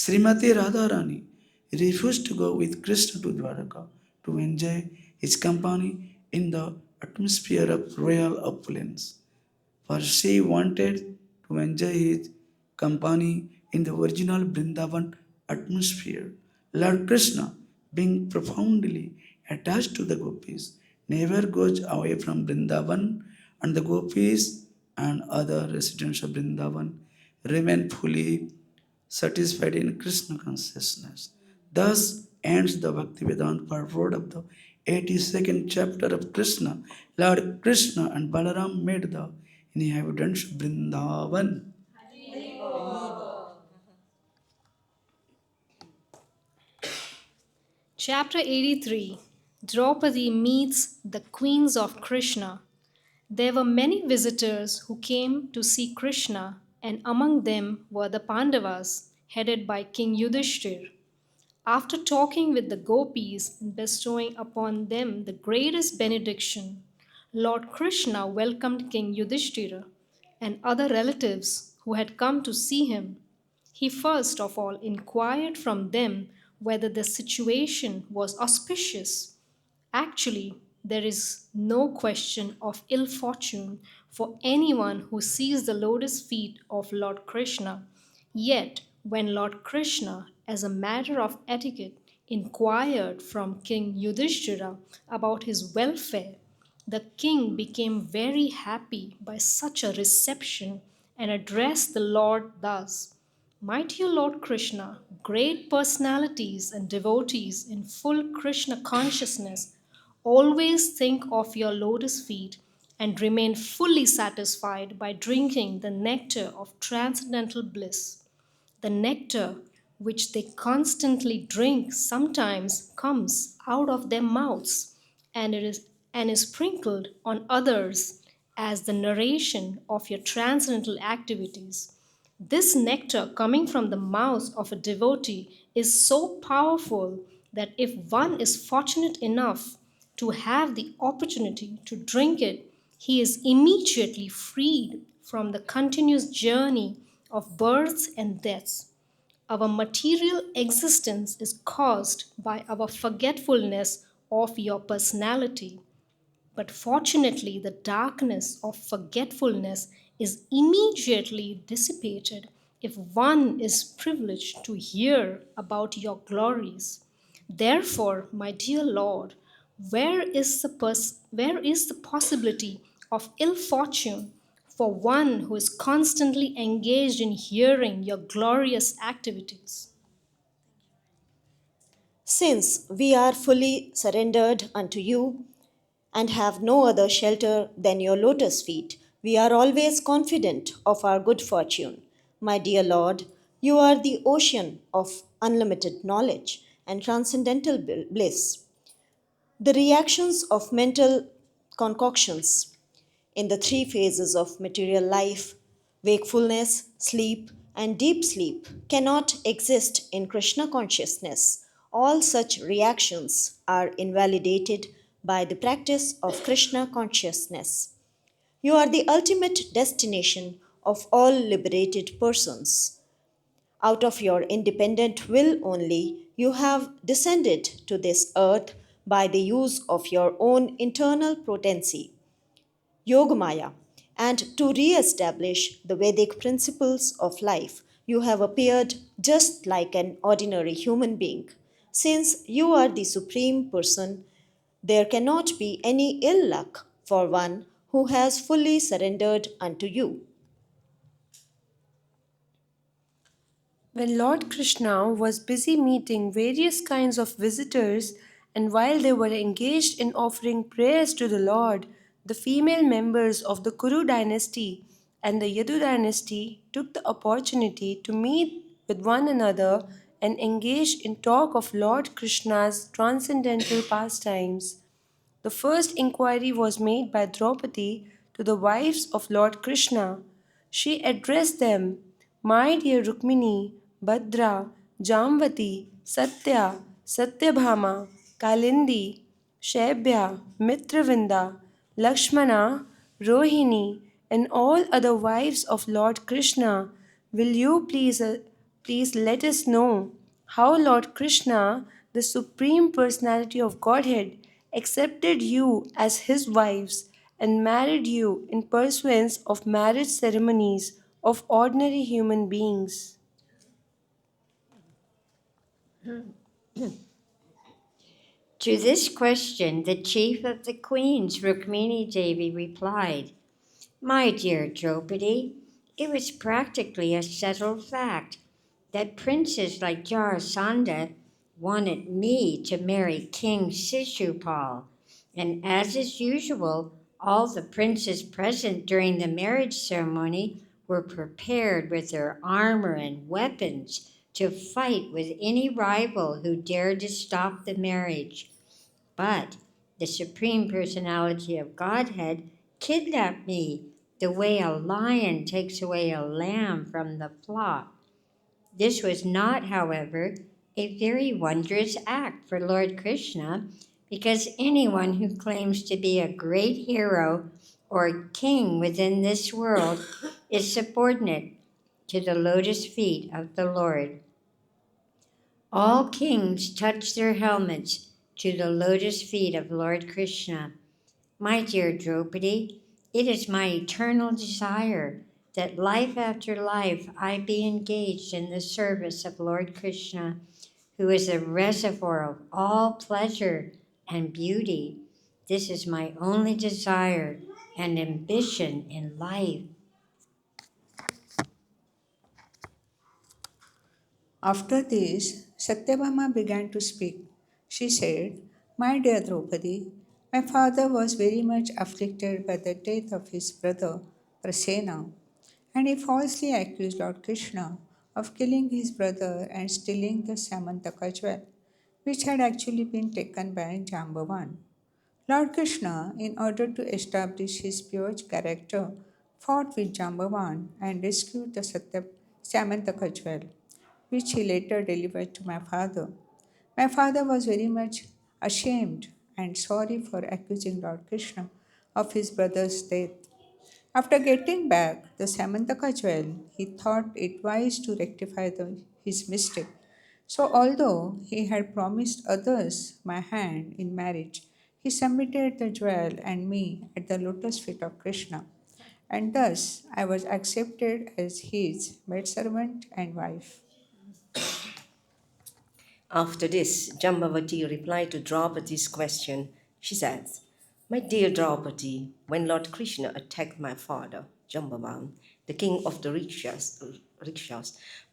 Srimati Radharani refused to go with Krishna to Dwaraka to enjoy his company in the atmosphere of royal opulence, for she wanted to enjoy his company in the original Vrindavan atmosphere. Lord Krishna, being profoundly attached to the gopis, never goes away from Vrindavan, and the gopis and other residents of Vrindavan remain fully satisfied in Krishna consciousness. Thus ends the Bhakti-Vedanta purport of the 82nd chapter of Krishna. Lord Krishna and Balaram made the inhabitants of Vrindavan. Chapter 83. Draupadi meets the queens of Krishna. There were many visitors who came to see Krishna, and among them were the Pandavas, headed by King Yudhishthir. After talking with the gopis and bestowing upon them the greatest benediction, Lord Krishna welcomed King Yudhishthira and other relatives who had come to see him. He first of all inquired from them whether the situation was auspicious. Actually, there is no question of ill fortune for anyone who sees the lotus feet of Lord Krishna. Yet, when Lord Krishna, as a matter of etiquette, inquired from King Yudhishthira about his welfare, the king became very happy by such a reception and addressed the Lord thus: My dear Lord Krishna, great personalities and devotees in full Krishna consciousness always think of your lotus feet and remain fully satisfied by drinking the nectar of transcendental bliss. The nectar which they constantly drink sometimes comes out of their mouths and is sprinkled on others as the narration of your transcendental activities. This nectar coming from the mouth of a devotee is so powerful that if one is fortunate enough to have the opportunity to drink it, he is immediately freed from the continuous journey of births and deaths. Our material existence is caused by our forgetfulness of your personality. But fortunately, the darkness of forgetfulness is immediately dissipated if one is privileged to hear about your glories. Therefore, my dear Lord, where is the possibility of ill fortune for one who is constantly engaged in hearing your glorious activities? Since we are fully surrendered unto you and have no other shelter than your lotus feet, we are always confident of our good fortune. My dear Lord, you are the ocean of unlimited knowledge and transcendental bliss. The reactions of mental concoctions in the three phases of material life, wakefulness, sleep, and deep sleep, cannot exist in Krishna consciousness. All such reactions are invalidated by the practice of Krishna consciousness. You are the ultimate destination of all liberated persons. Out of your independent will only, you have descended to this earth by the use of your own internal potency, Yogamaya, and to re establish the Vedic principles of life, you have appeared just like an ordinary human being. Since you are the Supreme Person, there cannot be any ill luck for one who has fully surrendered unto you. When Lord Krishna was busy meeting various kinds of visitors, and while they were engaged in offering prayers to the Lord, the female members of the Kuru dynasty and the Yadu dynasty took the opportunity to meet with one another and engage in talk of Lord Krishna's transcendental pastimes. The first inquiry was made by Draupadi to the wives of Lord Krishna. She addressed them, "My dear Rukmini, Bhadra, Jamvati, Satya, Satyabhama, Kalindi, Shebya, Mitravinda, Lakshmana, Rohini, and all other wives of Lord Krishna, will you please let us know how Lord Krishna, the Supreme Personality of Godhead, accepted you as his wives and married you in pursuance of marriage ceremonies of ordinary human beings." To this question, the chief of the queens, Rukmini Devi, replied, "My dear Draupadi, it was practically a settled fact that princes like Jarasandha wanted me to marry King Shishupal, and as is usual, all the princes present during the marriage ceremony were prepared with their armor and weapons to fight with any rival who dared to stop the marriage. But the Supreme Personality of Godhead kidnapped me the way a lion takes away a lamb from the flock. This was not, however, a very wondrous act for Lord Krishna, because anyone who claims to be a great hero or king within this world is subordinate to the lotus feet of the Lord. All kings touch their helmets to the lotus feet of Lord Krishna. My dear Draupadi, it is my eternal desire that life after life I be engaged in the service of Lord Krishna, who is the reservoir of all pleasure and beauty. This is my only desire and ambition in life." After this, Satyabhama began to speak. She said, "My dear Draupadi, my father was very much afflicted by the death of his brother Prasena, and he falsely accused Lord Krishna of killing his brother and stealing the Samantaka jewel, which had actually been taken by Jambavan. Lord Krishna, in order to establish his pure character, fought with Jambavan and rescued the Samantaka jewel, which he later delivered to my father. My father was very much ashamed and sorry for accusing Lord Krishna of his brother's death. After getting back the Samantaka jewel, he thought it wise to rectify his mistake. So, although he had promised others my hand in marriage, he submitted the jewel and me at the lotus feet of Krishna, and thus I was accepted as his maidservant and wife. After this, Jambavati replied to Draupadi's question. She says, "My dear Draupadi, when Lord Krishna attacked my father, Jambavan, the king of the rickshaws,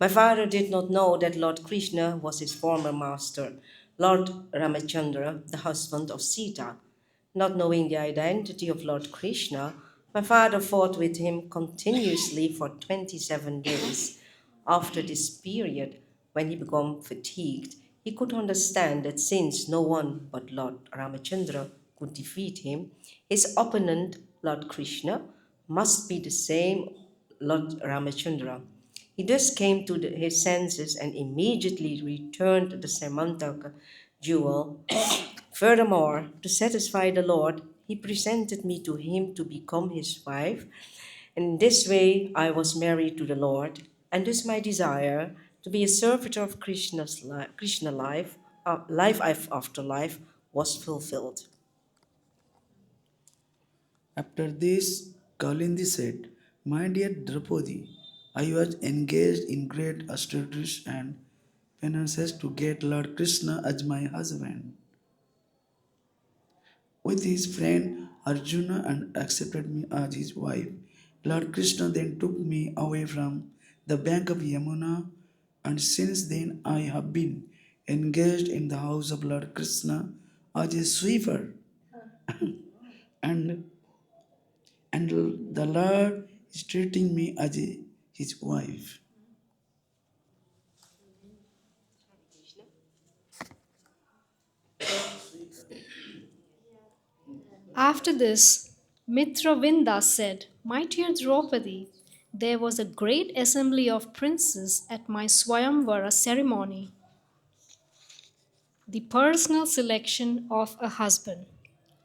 my father did not know that Lord Krishna was his former master, Lord Ramachandra, the husband of Sita. Not knowing the identity of Lord Krishna, my father fought with him continuously for 27 days. After this period, when he became fatigued, he could understand that since no one but Lord Ramachandra could defeat him, his opponent, Lord Krishna, must be the same Lord Ramachandra. He thus came to his senses and immediately returned the Samantaka jewel. Furthermore, to satisfy the Lord, he presented me to him to become his wife. In this way, I was married to the Lord, and thus my desire to be a servitor of Krishna life after life, was fulfilled." After this, Kalindi said, "My dear Draupadi, I was engaged in great austerities and penances to get Lord Krishna as my husband with his friend Arjuna and accepted me as his wife. Lord Krishna then took me away from the bank of Yamuna, and since then I have been engaged in the house of Lord Krishna as a sweeper, and and the Lord is treating me as his wife." After this, Mitravinda said, "My dear Draupadi, there was a great assembly of princes at my Swayamvara ceremony, the personal selection of a husband.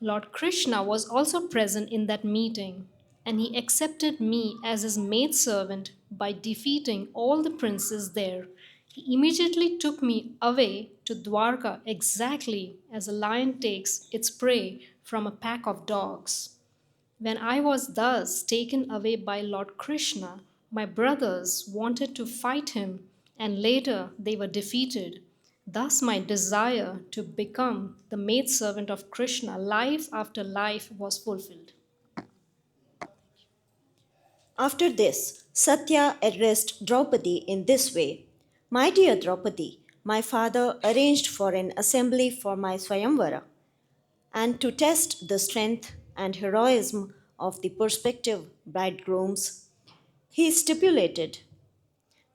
Lord Krishna was also present in that meeting, and he accepted me as his maidservant by defeating all the princes there. He immediately took me away to Dwarka exactly as a lion takes its prey from a pack of dogs. When I was thus taken away by Lord Krishna, my brothers wanted to fight him, and later they were defeated. Thus, my desire to become the maidservant of Krishna life after life was fulfilled." After this, Satya addressed Draupadi in this way: My dear Draupadi, my father arranged for an assembly for my Swayamvara, and to test the strength and heroism of the prospective bridegrooms, he stipulated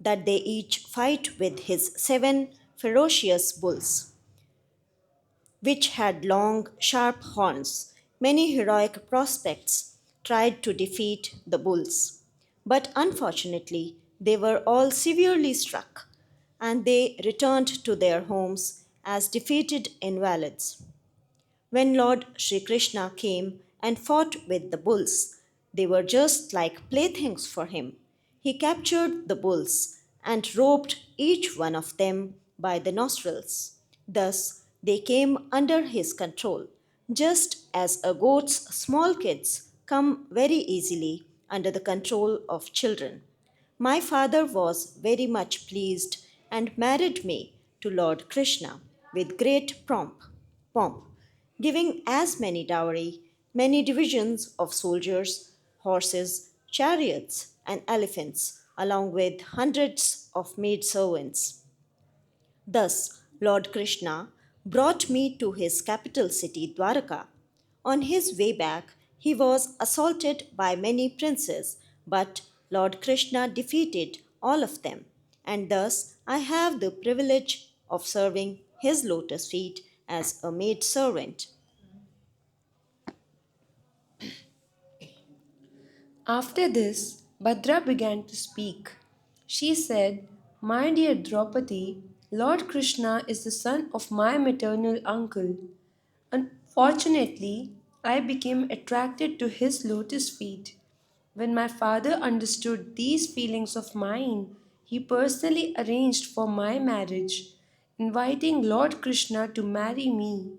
that they each fight with his 7 ferocious bulls, which had long, sharp horns. Many heroic prospects tried to defeat the bulls, but unfortunately, they were all severely struck, and they returned to their homes as defeated invalids. When Lord Sri Krishna came and fought with the bulls, they were just like playthings for him. He captured the bulls and roped each one of them by the nostrils. Thus, they came under his control, just as a goat's small kids come very easily under the control of children. My father was very much pleased and married me to Lord Krishna with great pomp, giving as many dowry, many divisions of soldiers, horses, chariots, and elephants, along with hundreds of maidservants. Thus, Lord Krishna brought me to his capital city Dwaraka. On his way back, he was assaulted by many princes, but Lord Krishna defeated all of them, and thus I have the privilege of serving his lotus feet as a maid servant. After this, Bhadra began to speak. She said, My dear Draupadi, Lord Krishna is the son of my maternal uncle. Unfortunately, I became attracted to his lotus feet. When my father understood these feelings of mine, he personally arranged for my marriage, inviting Lord Krishna to marry me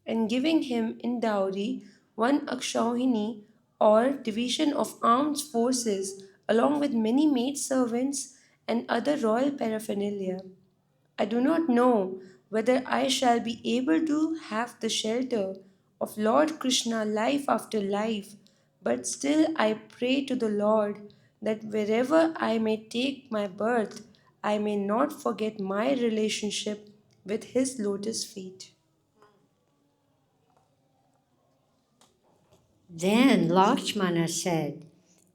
and giving him in dowry one akshauhini or division of armed forces along with many maidservants and other royal paraphernalia. I do not know whether I shall be able to have the shelter of Lord Krishna life after life, but still I pray to the Lord that wherever I may take my birth, I may not forget my relationship with his lotus feet. Then Lakshmana said,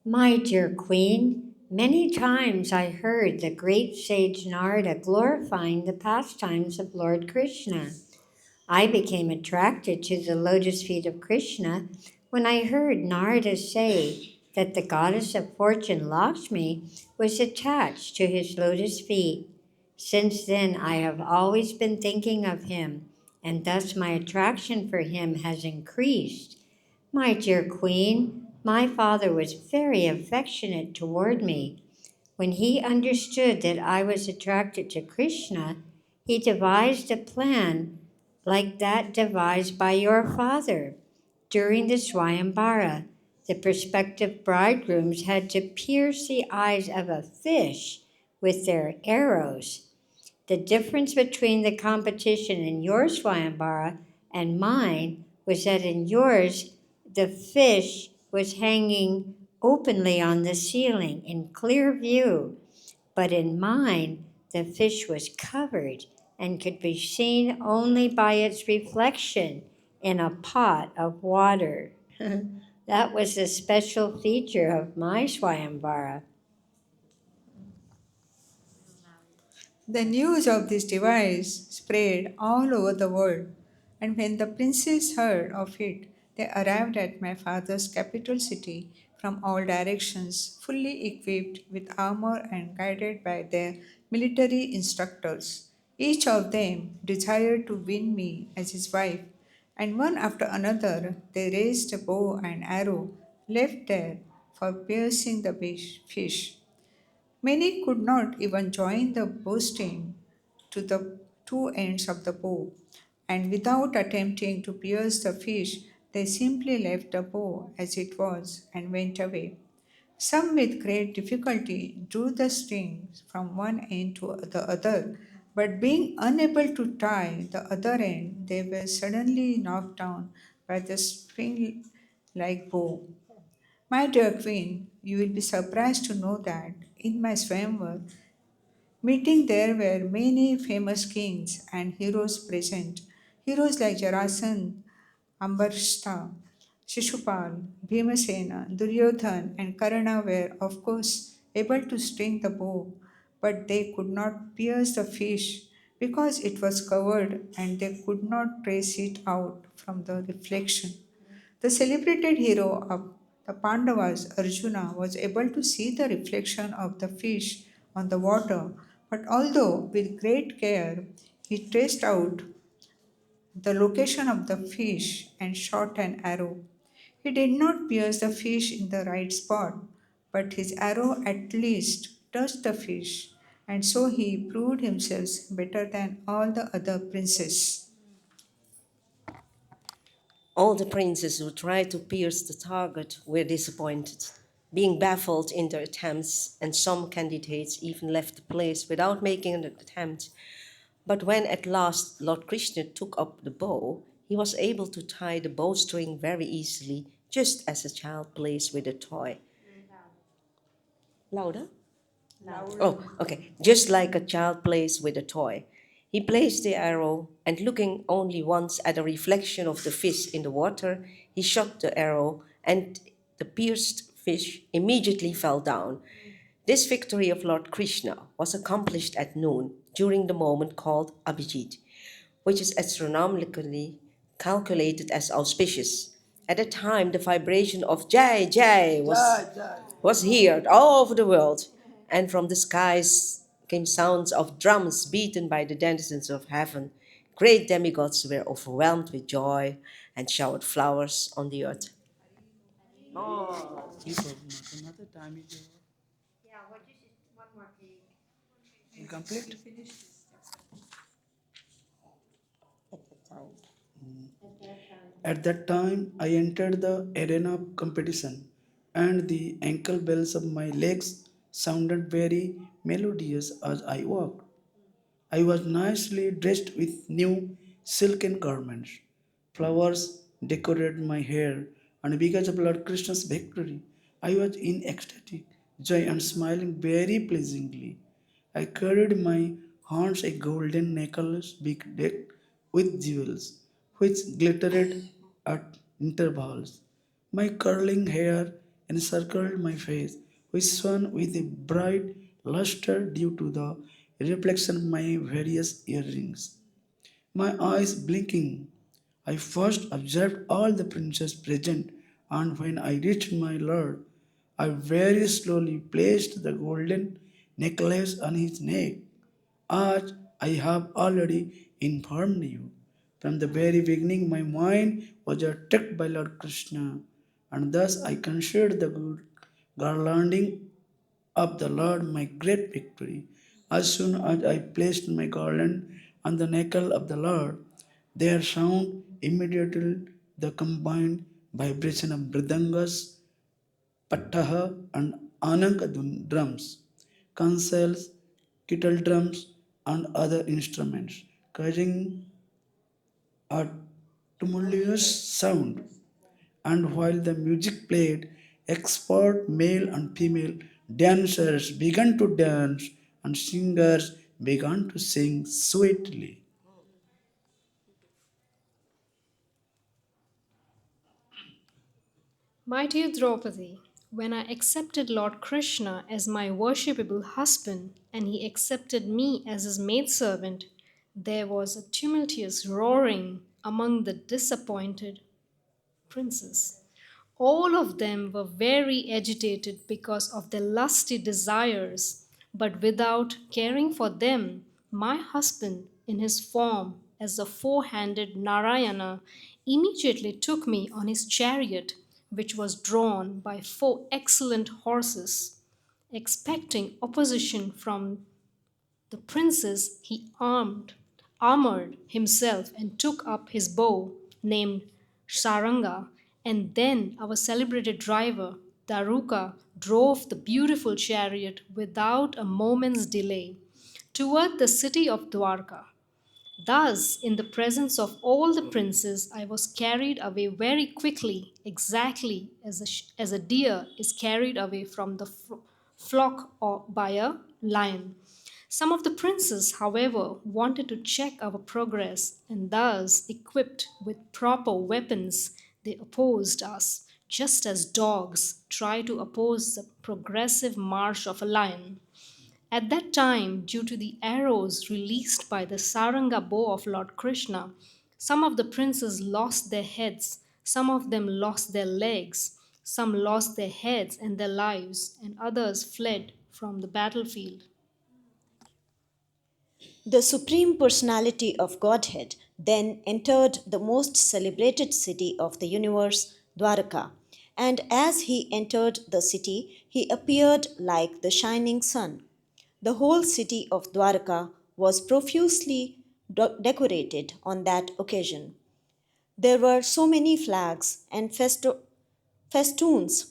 My dear queen, many times I heard the great sage Narada glorifying the pastimes of Lord Krishna. I became attracted to the lotus feet of Krishna when I heard Narada say that the goddess of fortune Lakshmi was attached to his lotus feet. Since then, I have always been thinking of him, and thus my attraction for him has increased. My dear queen, my father was very affectionate toward me. When he understood that I was attracted to Krishna, he devised a plan like that devised by your father during the Swayambara, The prospective bridegrooms had to pierce the eyes of a fish with their arrows. The difference between the competition in your Swayambara and mine was that in yours, the fish was hanging openly on the ceiling in clear view, but in mine, the fish was covered and could be seen only by its reflection in a pot of water. That was a special feature of my Swayambara. The news of this device spread all over the world, and when the princes heard of it, they arrived at my father's capital city from all directions, fully equipped with armor and guided by their military instructors. Each of them desired to win me as his wife, and one after another they raised a bow and arrow left there for piercing the fish. Many could not even join the bowstring to the two ends of the bow, and without attempting to pierce the fish, they simply left the bow as it was and went away. Some, with great difficulty, drew the strings from one end to the other, but being unable to tie the other end, they were suddenly knocked down by the spring like bow. My dear queen, you will be surprised to know that in my Swayamvar meeting there were many famous kings and heroes present. Heroes like Jarasandh, Ambarshta, Shishupal, Bhimasena, Duryodhan, and Karna were, of course, able to string the bow, but they could not pierce the fish because it was covered and they could not trace it out from the reflection. The celebrated hero of the Pandavas, Arjuna, was able to see the reflection of the fish on the water, but although with great care he traced out the location of the fish and shot an arrow. He did not pierce the fish in the right spot, but his arrow at least touched the fish, and so he proved himself better than all the other princes. All the princes who tried to pierce the target were disappointed, being baffled in their attempts, and some candidates even left the place without making an attempt. But when at last Lord Krishna took up the bow, he was able to tie the bowstring very easily, just as a child plays with a toy. Louder? Oh, okay. Just like a child plays with a toy. He placed the arrow, and looking only once at the reflection of the fish in the water, he shot the arrow, and the pierced fish immediately fell down. This victory of Lord Krishna was accomplished at noon during the moment called Abhijit, which is astronomically calculated as auspicious. At the time, the vibration of Jai Jai was heard all over the world, and from the skies came sounds of drums beaten by the denizens of heaven. Great demigods were overwhelmed with joy and showered flowers on the earth. Another time is over. You complete? At that time, I entered the arena of competition, and the ankle bells of my legs sounded very melodious as I walked. I was nicely dressed with new silken garments. Flowers decorated my hair, and because of Lord Krishna's victory, I was in ecstatic joy and smiling very pleasingly. I carried in my hands a golden necklace decked with jewels, which glittered at intervals. My curling hair encircled my face, which shone with a bright luster due to the reflection of my various earrings. My eyes blinking, I first observed all the princes present, and when I reached my lord, I very slowly placed the golden necklace on his neck. As I have already informed you, from the very beginning my mind was attracted by Lord Krishna, and thus I considered the good garlanding of the Lord my great victory. As soon as I placed my garland on the neck of the Lord, there sound immediately the combined vibration of mridangas pattaha, and ananka drums, consoles, kettle drums, and other instruments, causing a tumultuous sound. And while the music played, expert male and female dancers began to dance, and singers began to sing sweetly. My dear Draupadi, when I accepted Lord Krishna as my worshipable husband and he accepted me as his maidservant, there was a tumultuous roaring among the disappointed princes. All of them were very agitated because of their lusty desires, but without caring for them, my husband, in his form as the four-handed Narayana, immediately took me on his chariot, which was drawn by four excellent horses. Expecting opposition from the princes, he armored himself and took up his bow, named Saranga, and then our celebrated driver, Daruka, drove the beautiful chariot without a moment's delay toward the city of Dwarka. Thus, in the presence of all the princes, I was carried away very quickly, exactly as a deer is carried away from the flock or by a lion. Some of the princes, however, wanted to check our progress, and thus, equipped with proper weapons, they opposed us, just as dogs try to oppose the progressive march of a lion. At that time, due to the arrows released by the Saranga bow of Lord Krishna, some of the princes lost their heads, some of them lost their legs, some lost their heads and their lives, and others fled from the battlefield. The Supreme Personality of Godhead then entered the most celebrated city of the universe, Dwaraka, and as he entered the city, he appeared like the shining sun. The whole city of Dwaraka was profusely decorated on that occasion. There were so many flags and festoons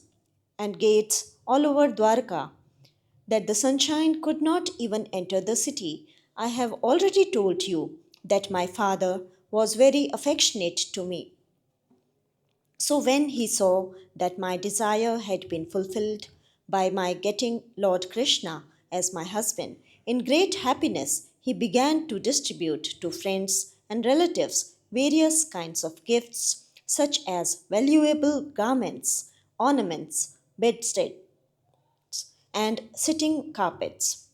and gates all over Dwarka that the sunshine could not even enter the city. I have already told you that my father was very affectionate to me. So when he saw that my desire had been fulfilled by my getting Lord Krishna as my husband, in great happiness he began to distribute to friends and relatives various kinds of gifts such as valuable garments, ornaments, bedsteads, and sitting carpets.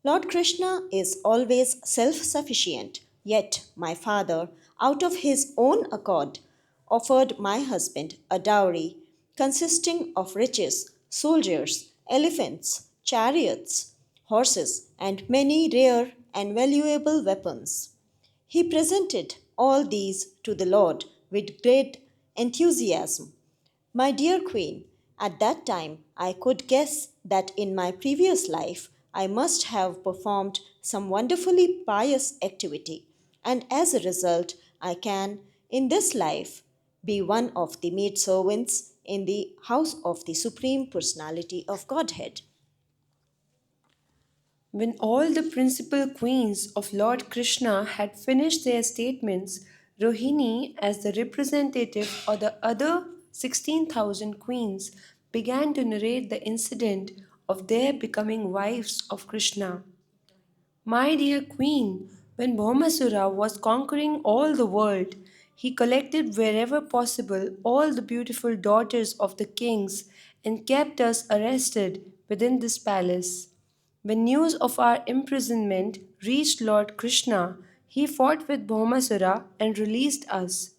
Lord Krishna is always self sufficient, yet my father, out of his own accord, offered my husband a dowry consisting of riches, soldiers, elephants, chariots, horses, and many rare and valuable weapons. He presented all these to the Lord with great enthusiasm. My dear Queen, at that time I could guess that in my previous life I must have performed some wonderfully pious activity, and as a result, I can, in this life, be one of the maidservants in the house of the Supreme Personality of Godhead. When all the principal queens of Lord Krishna had finished their statements, Rohini, as the representative of the other 16,000 queens, began to narrate the incident of their becoming wives of Krishna. My dear queen, when Bhaumasura was conquering all the world, he collected wherever possible all the beautiful daughters of the kings and kept us arrested within this palace. When news of our imprisonment reached Lord Krishna, he fought with Bhaumasura and released us.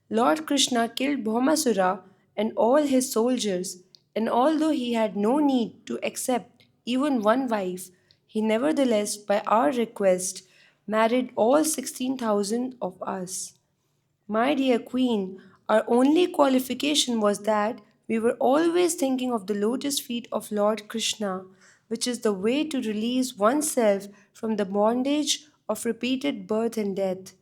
Lord Krishna killed Bhaumasura and all his soldiers, and although he had no need to accept even one wife, he nevertheless, by our request, married all 16,000 of us. My dear Queen, our only qualification was that we were always thinking of the lotus feet of Lord Krishna, which is the way to release oneself from the bondage of repeated birth and death.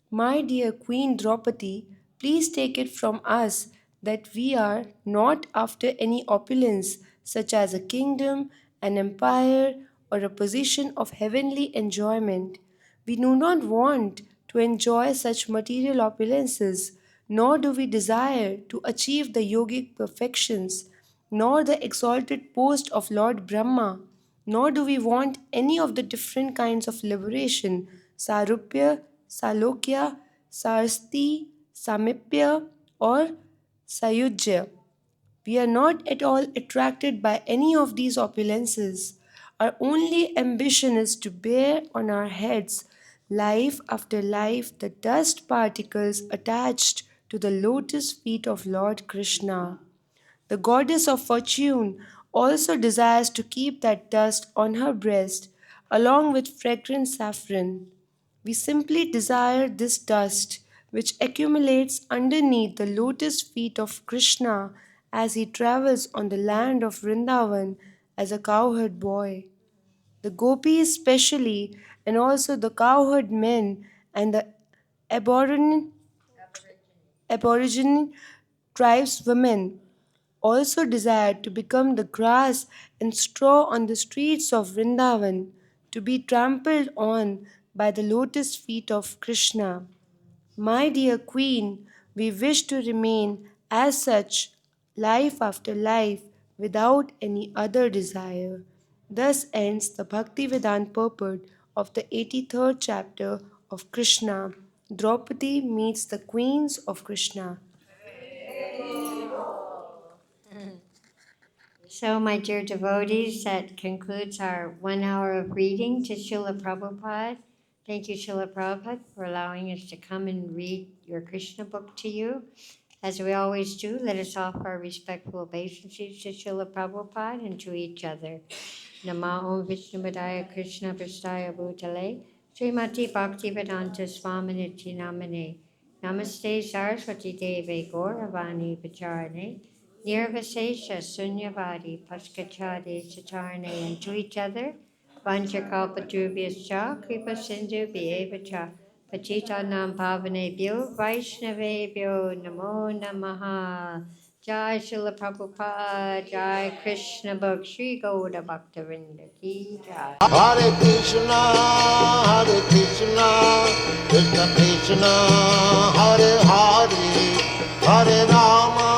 My dear Queen Draupadi, please take it from us that we are not after any opulence, such as a kingdom, an empire, or a position of heavenly enjoyment. We do not want to enjoy such material opulences, nor do we desire to achieve the yogic perfections, nor the exalted post of Lord Brahma, nor do we want any of the different kinds of liberation, sarupya, salokya, sarsti, samipya, or sayujya. We are not at all attracted by any of these opulences. Our only ambition is to bear on our heads, life after life, the dust particles attached to the lotus feet of Lord Krishna. The goddess of fortune also desires to keep that dust on her breast, along with fragrant saffron. We simply desire this dust, which accumulates underneath the lotus feet of Krishna as he travels on the land of Vrindavan as a cowherd boy. The gopis, especially, and also the cowherd men and the aboriginal, aboriginal tribes women also desired to become the grass and straw on the streets of Vrindavan, to be trampled on by the lotus feet of Krishna. My dear Queen, we wish to remain as such, life after life, without any other desire. Thus ends the Bhaktivedanta purport of the 83rd chapter of Krishna. Draupadi meets the queens of Krishna. So, my dear devotees, that concludes our 1 hour of reading to Srila Prabhupada. Thank you, Srila Prabhupada, for allowing us to come and read your Krishna book to you. As we always do, let us offer our respectful obeisances to Srila Prabhupada and to each other. Nama Om Vishnu Padaya Krishna Prastaya Bhutale Srimati Bhaktivedanta Swaminiti Namane Namaste Saraswati Deve Gauravani Pacharane Nirvasesha Sunyavadi Paskachade Satarane, and to each other. Vanchakalpatrubhyascha Kripa Sindhu Bhyevacha Patitanam Pavanebhyo Vaishnavebhyo Namo Namaha. Jai Srila Prabhupada, Jai Krishna Bhak Shri Gauda Bhaktavinda Ki Jai. Hare Krishna, Krishna Krishna, Hare Hare, Hare Rama,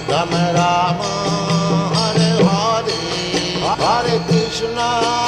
Rama Rama, Hare Hare, Hare Krishna.